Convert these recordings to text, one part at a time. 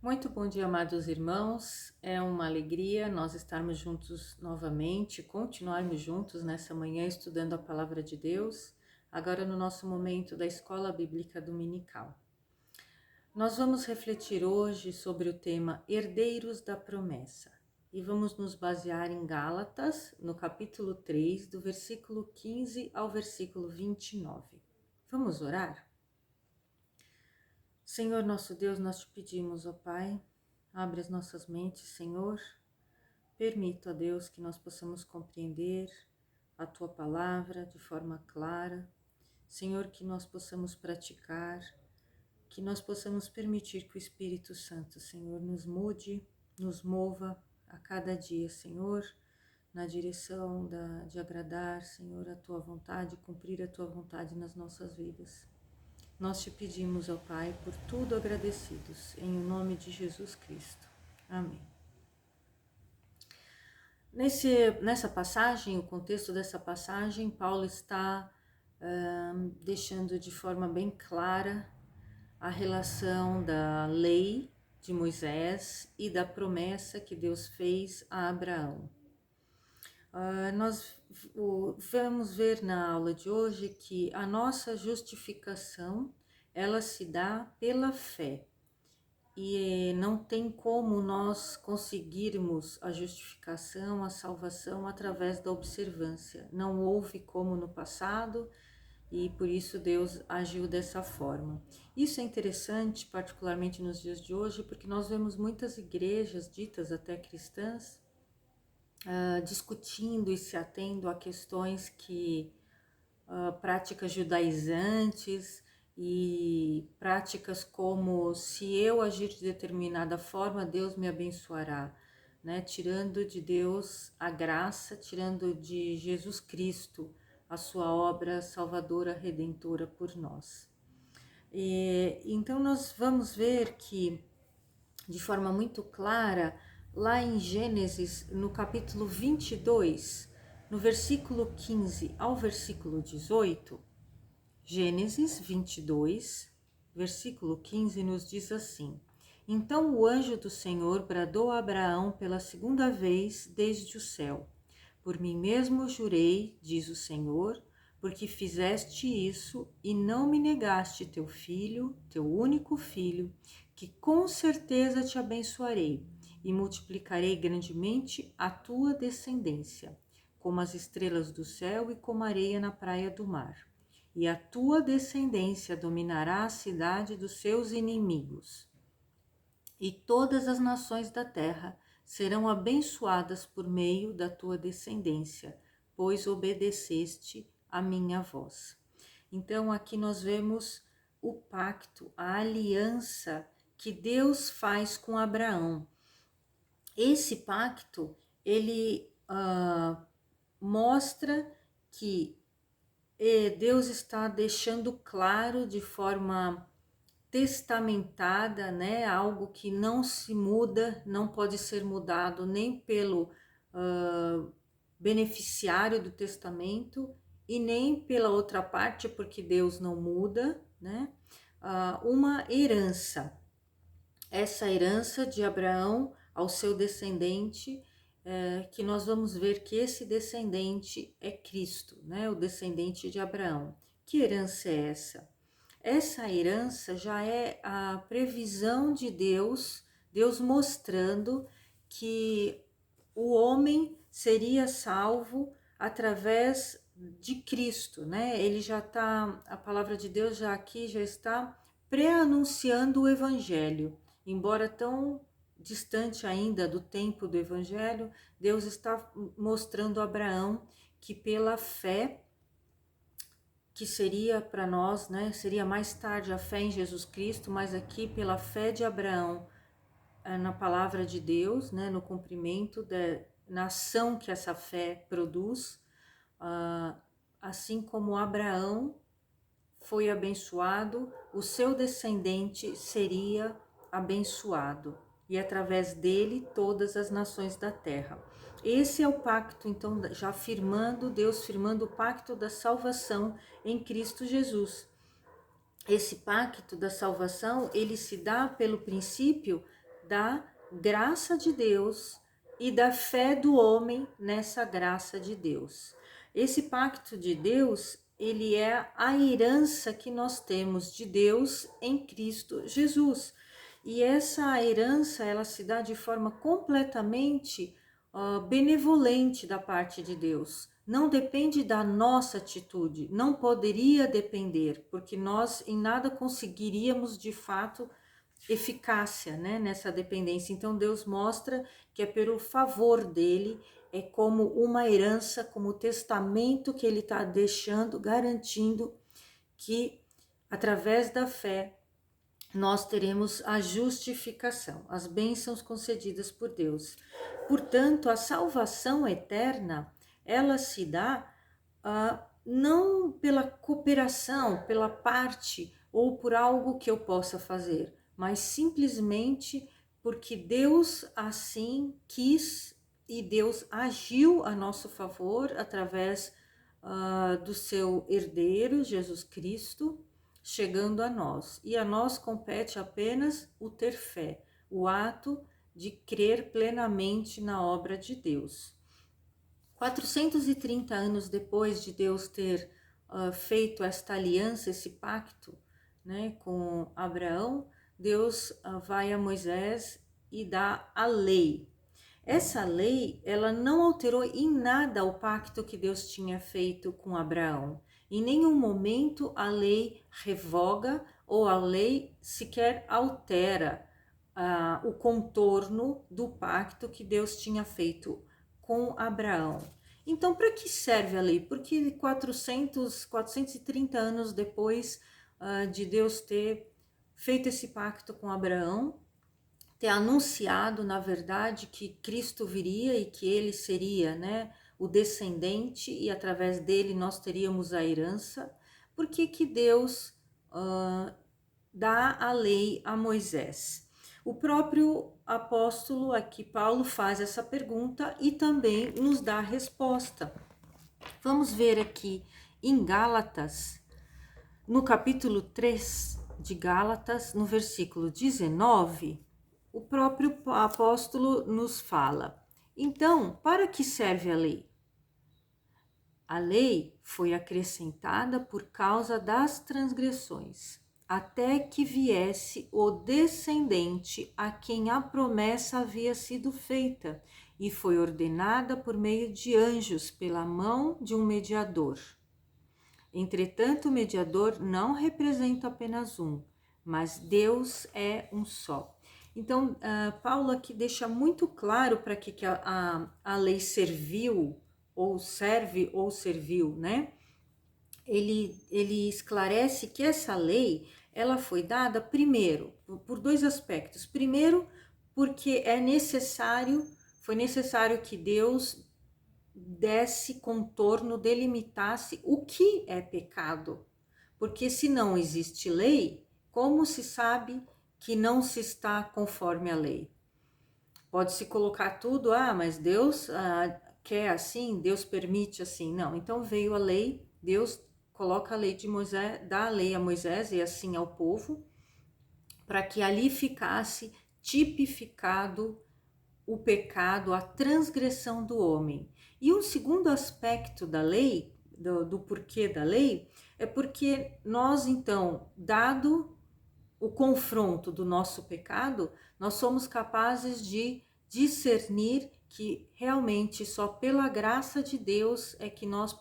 Muito bom dia, amados irmãos. É uma alegria nós estarmos juntos novamente, continuarmos juntos nessa manhã estudando a palavra de Deus, agora no nosso momento da Escola Bíblica Dominical. Nós vamos refletir hoje sobre o tema Herdeiros da Promessa e vamos nos basear em Gálatas, no capítulo 3, do versículo 15 ao versículo 29. Vamos orar? Senhor nosso Deus, nós te pedimos, ó Pai, abre as nossas mentes, Senhor, permita, ó Deus, que nós possamos compreender a Tua palavra de forma clara, Senhor, que nós possamos praticar, que nós possamos permitir que o Espírito Santo, Senhor, nos mude, nos mova a cada dia, Senhor, na direção de agradar, Senhor, a Tua vontade, cumprir a Tua vontade nas nossas vidas. Nós te pedimos, ó Pai, por tudo agradecidos, em nome de Jesus Cristo. Amém. Nessa passagem, o contexto dessa passagem, Paulo está deixando de forma bem clara a relação da lei de Moisés e da promessa que Deus fez a Abraão. Nós vamos ver na aula de hoje que a nossa justificação, ela se dá pela fé. E não tem como nós conseguirmos a justificação, a salvação através da observância. Não houve como no passado e por isso Deus agiu dessa forma. Isso é interessante, particularmente nos dias de hoje, porque nós vemos muitas igrejas ditas até cristãs discutindo e se atendo a questões que práticas judaizantes e práticas como se eu agir de determinada forma, Deus me abençoará, né? Tirando de Deus a graça, tirando de Jesus Cristo a sua obra salvadora, redentora por nós. Então nós vamos ver que, de forma muito clara, lá em Gênesis, no capítulo 22, no versículo 15 ao versículo 18, Gênesis 22, versículo 15, nos diz assim: Então o anjo do Senhor bradou a Abraão pela segunda vez desde o céu. Por mim mesmo jurei, diz o Senhor, porque fizeste isso e não me negaste teu filho, teu único filho, que com certeza te abençoarei e multiplicarei grandemente a tua descendência, como as estrelas do céu e como a areia na praia do mar. E a tua descendência dominará a cidade dos seus inimigos. E todas as nações da terra serão abençoadas por meio da tua descendência, pois obedeceste a minha voz. Então aqui nós vemos o pacto, a aliança que Deus faz com Abraão. Esse pacto, ele mostra que Deus está deixando claro de forma testamentada, né? Algo que não se muda, não pode ser mudado nem pelo beneficiário do testamento e nem pela outra parte, porque Deus não muda, né? Uma herança. Essa herança de Abraão ao seu descendente, que nós vamos ver que esse descendente é Cristo, né? O descendente de Abraão. Que herança é essa? Essa herança já é a previsão de Deus, Deus mostrando que o homem seria salvo através de Cristo, né? Ele já está, a palavra de Deus já aqui já está pré-anunciando o evangelho. Embora tão distante ainda do tempo do evangelho, Deus está mostrando a Abraão que pela fé, que seria para nós, né, seria mais tarde a fé em Jesus Cristo, mas aqui pela fé de Abraão na palavra de Deus, né, no cumprimento na ação que essa fé produz, assim como Abraão foi abençoado, o seu descendente seria abençoado, e através dele todas as nações da terra. Esse é o pacto, então, já firmando, Deus firmando o pacto da salvação em Cristo Jesus. Esse pacto da salvação, ele se dá pelo princípio da graça de Deus e da fé do homem nessa graça de Deus. Esse pacto de Deus, ele é a herança que nós temos de Deus em Cristo Jesus. E essa herança, ela se dá de forma completamente benevolente da parte de Deus. Não depende da nossa atitude, não poderia depender, porque nós em nada conseguiríamos de fato eficácia, né, nessa dependência. Então Deus mostra que é pelo favor dele, é como uma herança, como o testamento que ele está deixando, garantindo que através da fé nós teremos a justificação, as bênçãos concedidas por Deus. Portanto, a salvação eterna, ela se dá não pela cooperação, pela parte ou por algo que eu possa fazer, mas simplesmente porque Deus assim quis e Deus agiu a nosso favor através do seu herdeiro, Jesus Cristo, chegando a nós. E a nós compete apenas o ter fé, o ato de crer plenamente na obra de Deus. 430 anos depois de Deus ter feito esta aliança, esse pacto, né, com Abraão, Deus vai a Moisés e dá a lei. Essa lei, ela não alterou em nada o pacto que Deus tinha feito com Abraão. Em nenhum momento a lei revoga ou a lei sequer altera o contorno do pacto que Deus tinha feito com Abraão. Então, para que serve a lei? Porque 430 anos depois de Deus ter feito esse pacto com Abraão, ter anunciado, na verdade, que Cristo viria e que ele seria, né, o descendente e através dele nós teríamos a herança, por que que Deus dá a lei a Moisés? O próprio apóstolo aqui, Paulo, faz essa pergunta e também nos dá a resposta. Vamos ver aqui em Gálatas, no capítulo 3 de Gálatas, no versículo 19, o próprio apóstolo nos fala: então, para que serve a lei? A lei foi acrescentada por causa das transgressões, até que viesse o descendente a quem a promessa havia sido feita, e foi ordenada por meio de anjos pela mão de um mediador. Entretanto, o mediador não representa apenas um, mas Deus é um só. Então, Paulo aqui deixa muito claro para que a lei serviu, ou serve, ou serviu, né? Ele esclarece que essa lei, ela foi dada primeiro, por dois aspectos. Primeiro, porque foi necessário que Deus desse contorno, delimitasse o que é pecado. Porque se não existe lei, como se sabe que não se está conforme a lei? Pode-se colocar tudo, mas Deus quer assim, Deus permite assim. Não, então veio a lei, Deus coloca a lei de Moisés, dá a lei a Moisés e assim ao povo, para que ali ficasse tipificado o pecado, a transgressão do homem. E um segundo aspecto da lei, do porquê da lei, é porque nós, então, dado o confronto do nosso pecado, nós somos capazes de discernir que realmente só pela graça de Deus é que nós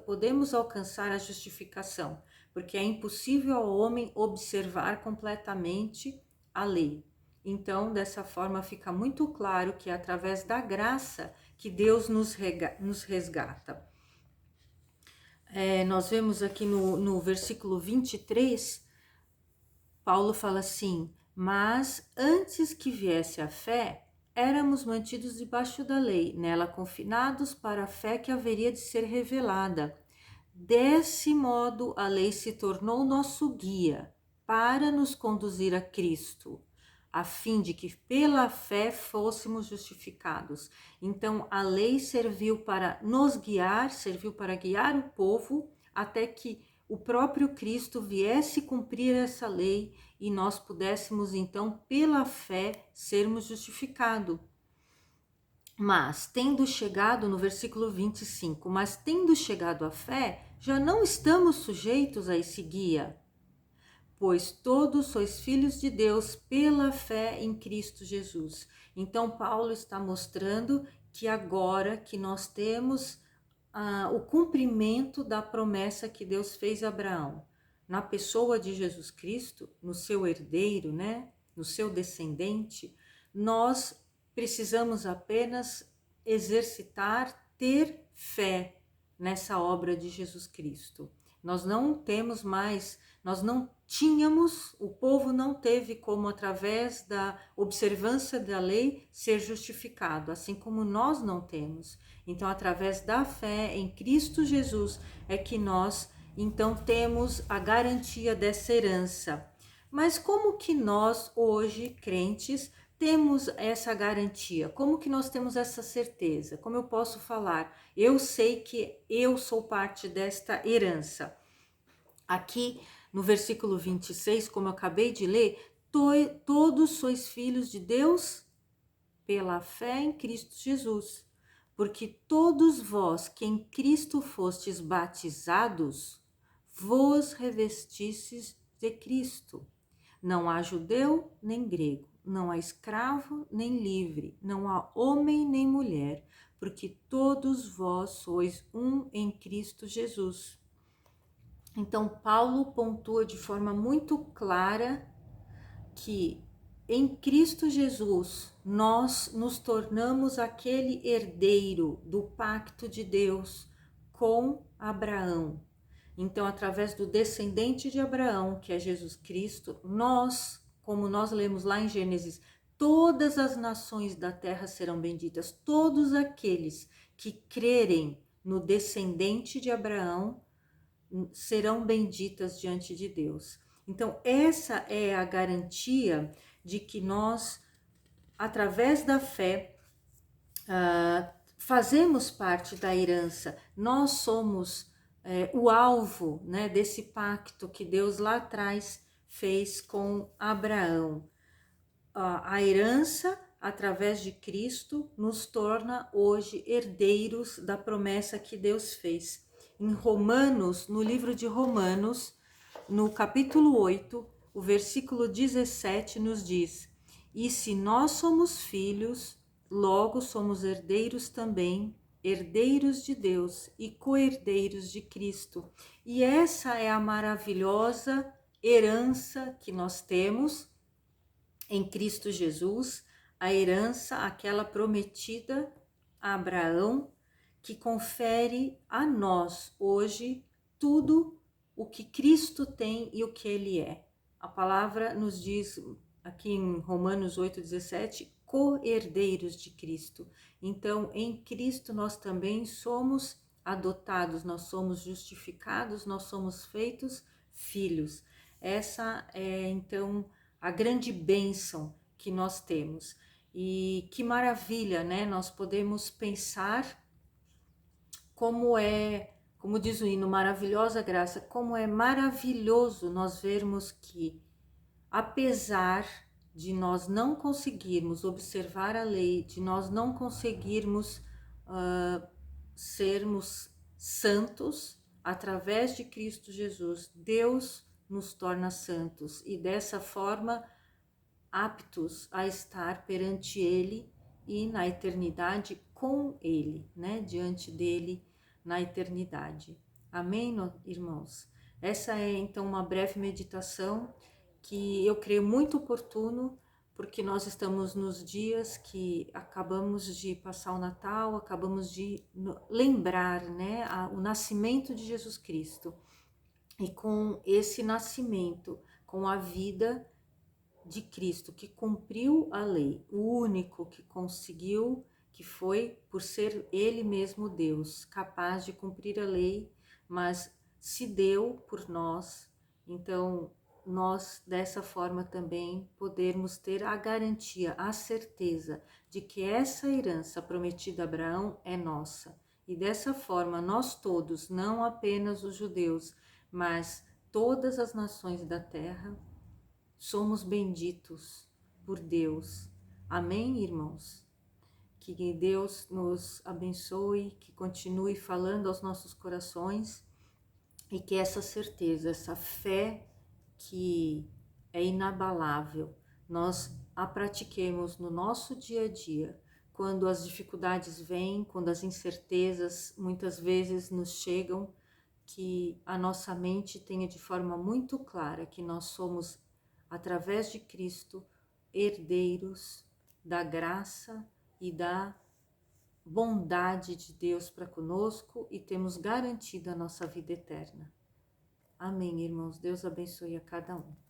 podemos alcançar a justificação, porque é impossível ao homem observar completamente a lei. Então, dessa forma, fica muito claro que é através da graça que Deus nos resgata. Nós vemos aqui no versículo 23, Paulo fala assim: mas antes que viesse a fé, éramos mantidos debaixo da lei, nela confinados para a fé que haveria de ser revelada. Desse modo, a lei se tornou nosso guia para nos conduzir a Cristo, a fim de que pela fé fôssemos justificados. Então, a lei serviu para nos guiar, serviu para guiar o povo até que o próprio Cristo viesse cumprir essa lei e nós pudéssemos então, pela fé, sermos justificados. Mas, tendo chegado, no versículo 25, mas tendo chegado à fé, já não estamos sujeitos a esse guia, pois todos sois filhos de Deus pela fé em Cristo Jesus. Então, Paulo está mostrando que agora que nós temos o cumprimento da promessa que Deus fez a Abraão, na pessoa de Jesus Cristo, no seu herdeiro, né, no seu descendente, nós precisamos apenas exercitar, ter fé nessa obra de Jesus Cristo. Nós não temos mais, nós não tínhamos, o povo não teve como, através da observância da lei, ser justificado, assim como nós não temos. Então, através da fé em Cristo Jesus, é que nós, então, temos a garantia dessa herança. Mas como que nós, hoje, crentes, temos essa garantia? Como que nós temos essa certeza? Como eu posso falar? Eu sei que eu sou parte desta herança. Aqui no versículo 26, como eu acabei de ler, todos sois filhos de Deus pela fé em Cristo Jesus. Porque todos vós que em Cristo fostes batizados, vos revestistes de Cristo. Não há judeu nem grego, não há escravo nem livre, não há homem nem mulher, porque todos vós sois um em Cristo Jesus. Então, Paulo pontua de forma muito clara que em Cristo Jesus nós nos tornamos aquele herdeiro do pacto de Deus com Abraão. Então, através do descendente de Abraão, que é Jesus Cristo, nós, como nós lemos lá em Gênesis, todas as nações da terra serão benditas. Todos aqueles que crerem no descendente de Abraão serão benditas diante de Deus. Então, essa é a garantia de que nós, através da fé, fazemos parte da herança. Nós somos o alvo, né, desse pacto que Deus lá atrás fez com Abraão. A herança, através de Cristo, nos torna hoje herdeiros da promessa que Deus fez. Em Romanos, no livro de Romanos, no capítulo 8, o versículo 17 nos diz: e se nós somos filhos, logo somos herdeiros também, herdeiros de Deus e co-herdeiros de Cristo. E essa é a maravilhosa herança que nós temos em Cristo Jesus, a herança, aquela prometida a Abraão, que confere a nós hoje tudo o que Cristo tem e o que ele é. A palavra nos diz aqui em Romanos 8,17, co-herdeiros de Cristo. Então, em Cristo nós também somos adotados, nós somos justificados, nós somos feitos filhos. Essa é, então, a grande bênção que nós temos. E que maravilha, né? Nós podemos pensar como diz o hino, maravilhosa graça, como é maravilhoso nós vermos que, apesar de nós não conseguirmos observar a lei, de nós não conseguirmos sermos santos, através de Cristo Jesus, Deus nos torna santos e dessa forma aptos a estar perante Ele e na eternidade com Ele, né? Diante dele na eternidade. Amém, irmãos? Essa é então uma breve meditação que eu creio muito oportuno, porque nós estamos nos dias que acabamos de passar o Natal, acabamos de lembrar, né, o nascimento de Jesus Cristo. E com esse nascimento, com a vida de Cristo, que cumpriu a lei, o único que conseguiu, que foi por ser ele mesmo Deus, capaz de cumprir a lei, mas se deu por nós. Então, nós dessa forma também podermos ter a garantia, a certeza de que essa herança prometida a Abraão é nossa. E dessa forma, nós todos, não apenas os judeus, mas todas as nações da terra somos benditos por Deus. Amém, irmãos? Que Deus nos abençoe, que continue falando aos nossos corações e que essa certeza, essa fé que é inabalável, nós a pratiquemos no nosso dia a dia. Quando as dificuldades vêm, quando as incertezas muitas vezes nos chegam, que a nossa mente tenha de forma muito clara que nós somos, através de Cristo, herdeiros da graça e da bondade de Deus para conosco e temos garantida a nossa vida eterna. Amém, irmãos. Deus abençoe a cada um.